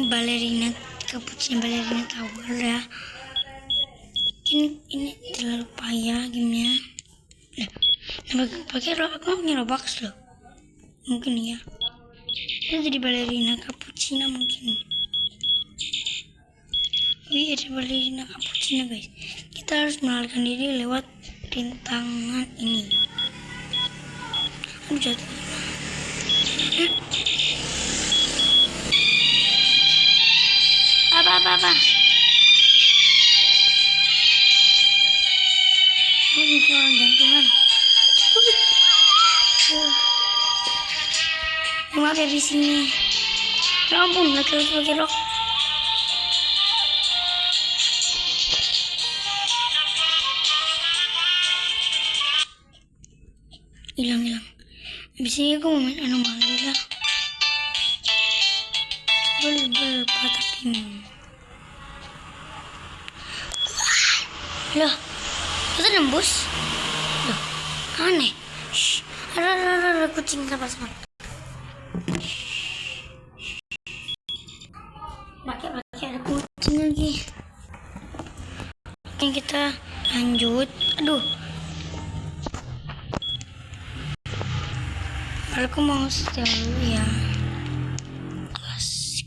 Ballerina Cappuccino Ballerina Tower ya. Ini terlalu payah gamenya. Nah, pakai aku punya Robux loh. Mungkin ya. Ini jadi Ballerina Cappuccino mungkin. Wih, ada Ballerina Cappuccino guys. Kita harus melarikan diri lewat rintangan ini. Aduh, jatuh. Apa? Aku bikin orang jantungan. Maaf ya di sini. Ya ampun, laki-laki pakai rok. Hilang. Di sini aku mau main anomali lah. Patapim. Loh, itu nembus. Loh, aneh. Ada kucing sama. Pakai ada kucing lagi. Oke, kita lanjut. Aduh. Aku mau setel dulu ya. Klasik.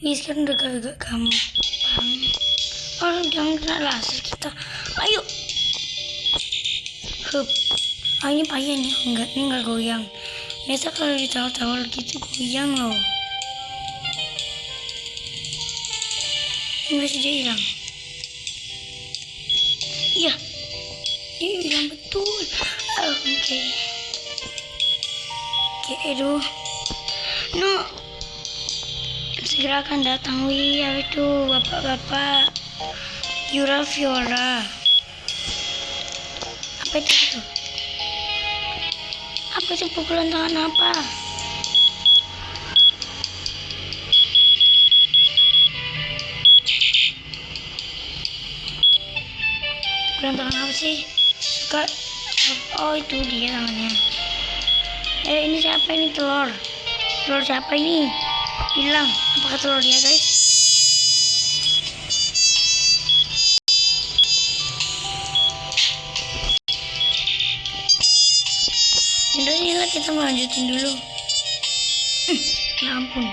Ini sekarang udah agak gampang. Oh, jangan kena laser kita. Ayo. Ini payah nih. Ini enggak goyang. Biasa kalau di tower gitu goyang loh. Ini sudah hilang. Iya. Ini hilang betul. Oke, aduh. No. Segera akan datang itu bapak-bapak Yura Fiora. Apa itu? Apa itu pukulan tangan apa? Pukulan tangan apa sih? Suka. Oh, itu dia tangannya. Ini siapa ini telur? Telur siapa ini? Hilang. Apakah telur dia guys? Udah, kita melanjutin dulu. Ya ampun.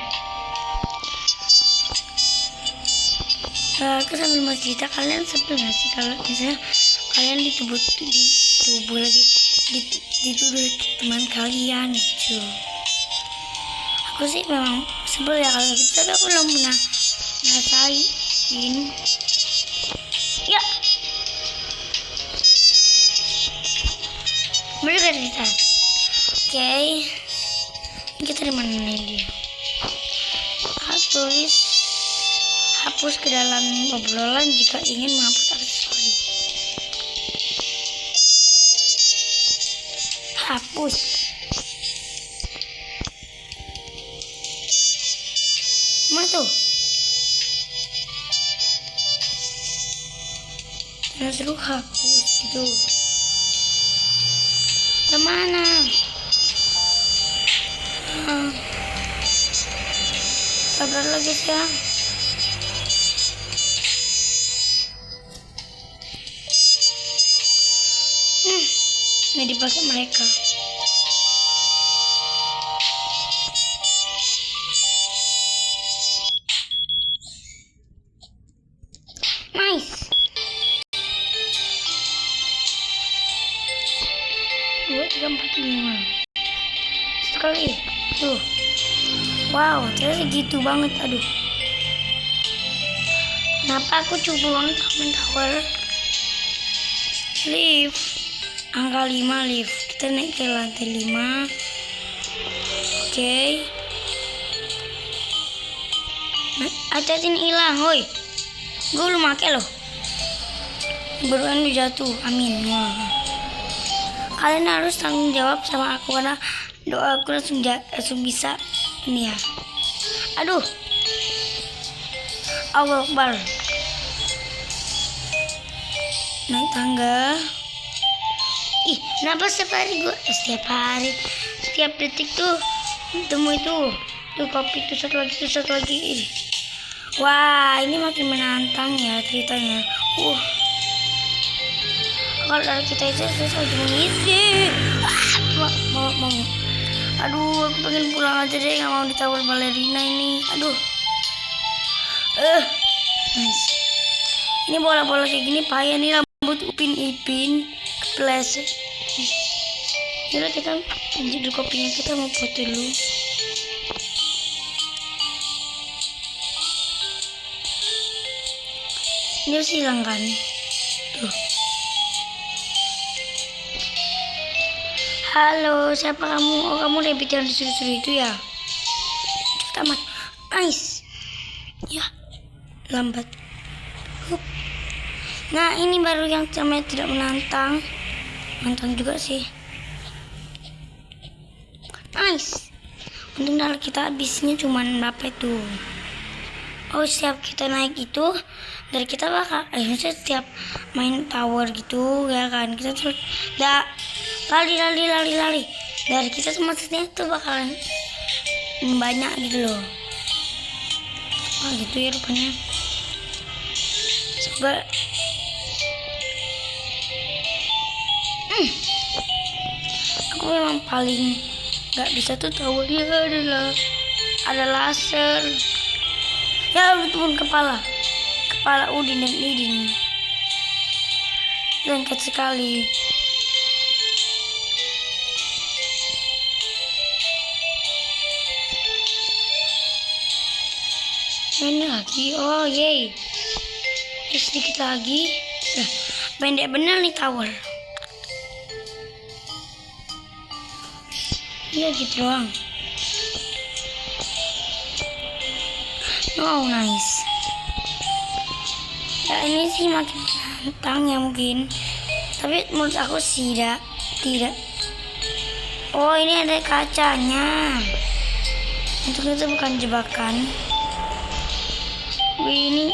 Aku sambil mau cerita, kalian sebel gak sih kalau misalnya kalian dituduh teman kalian gitu. Aku sih memang sebel ya kalau gitu, tapi aku belum pernah ngerasain. Ya, mereka cerita. Oke, kita di mana nih dia? Tulis hapus ke dalam obrolan jika ingin menghapus aksesori. Hapus. Mana tuh? Terus lu hapus gitu. Kemana? Sabar lagi ya. Ini dipakai mereka. Nice. 2, 3, 4, 5. Sekali. Tuh. Wow, ternyata segitu banget. Aduh. Kenapa aku cukup banget sama tower? Lift. Angka 5 lift. Kita naik ke lantai 5. Oke. Acatin hilang, hoi. Gue belum pakai loh. Beruan jatuh. Amin. Wah. Kalian harus tanggung jawab sama aku karena Doa aku langsung bisa ini ya. Aduh. Allah Akbar. Naik tangga. Ih, kenapa setiap hari setiap detik tuh temu itu tuh kopi tuh satu lagi. Ih. Wah, ini makin menantang ya ceritanya. Kalau dari kita itu susah cuma ngisi. Mau. Aduh, aku pengen pulang aja deh, nggak mau di tower balerina ini. Aduh. Nice. Ini bola-bola kayak gini payah nih, rambut Upin kepleset. Yaudah kita lanjut dulu kopinya, kita mau foto dulu. Ini harus hilang kan? Tuh. Halo, siapa kamu? Oh, kamu rabbit yang disuruh-suruh itu ya? Cepet amat. Nice. Ya, lambat. Nah, ini baru yang namanya tidak menantang. Menantang juga sih. Nice. Untung darah kita habisnya cuman berapa itu. Oh, setiap kita naik itu dari kita bakal setiap main tower gitu ya kan, kita tuh lari dari kita semuanya tuh bakalan banyak gitu loh. Gitu ya rupanya. Coba aku memang paling nggak bisa tuh towernya ada laser ya, turun kepala Udin dan Idin lengket sekali. Ini lagi, oh yay, sedikit lagi. Pendek bener nih tower. Iya gitu doang. Oh nice. Ya ini sih makin menantang ya mungkin. Tapi menurut aku sih tidak. Oh ini ada kacanya. Untuk itu bukan jebakan. Wih ini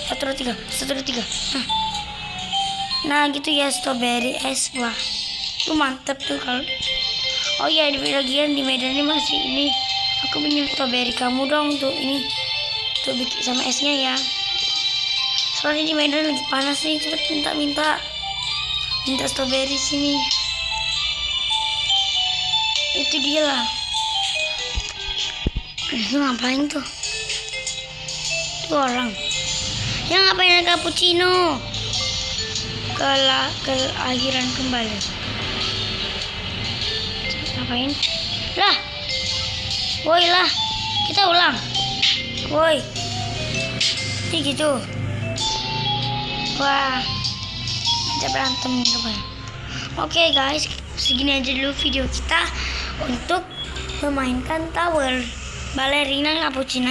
1, 2, 3. Nah gitu ya, strawberry es. Wah itu mantep tuh kalau. Oh iya, di bagian di medan ini masih ini. Aku pinjam strawberry kamu dong tuh ini. Tuh bikin sama esnya ya. Soalnya di medan lagi panas nih, cepet minta strawberry sini. Itu dia lah. Itu ngapain tuh? Tuh orang. Yang ngapain ada cappuccino? Ke akhiran kembali. Ngapain? Lah. Woi lah. Kita ulang. Woi. Ini gitu. Wah. Kita berantem coba. Oke guys, segini aja dulu video kita untuk memainkan tower balerina cappuccino